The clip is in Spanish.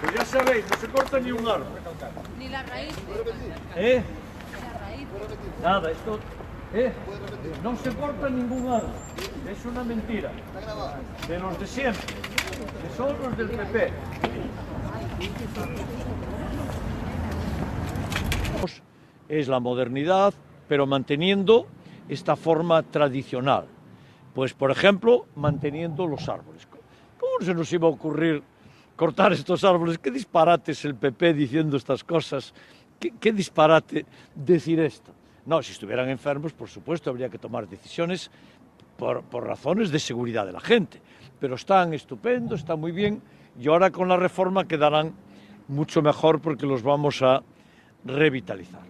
Pues ya sabéis, no se corta ni un árbol. Ni la raíz. ¿Eh? La raíz. Nada, esto... No se corta ningún árbol. Es una mentira. De los de siempre. Que son los del PP. Es la modernidad, pero manteniendo esta forma tradicional. Pues, por ejemplo, manteniendo los árboles. ¿Cómo se nos iba a ocurrir cortar estos árboles? ¿Qué disparate es el PP diciendo estas cosas? ¿Qué disparate decir esto? No, si estuvieran enfermos, por supuesto, habría que tomar decisiones por razones de seguridad de la gente. Pero están estupendo, está muy bien, y ahora con la reforma quedarán mucho mejor porque los vamos a revitalizar.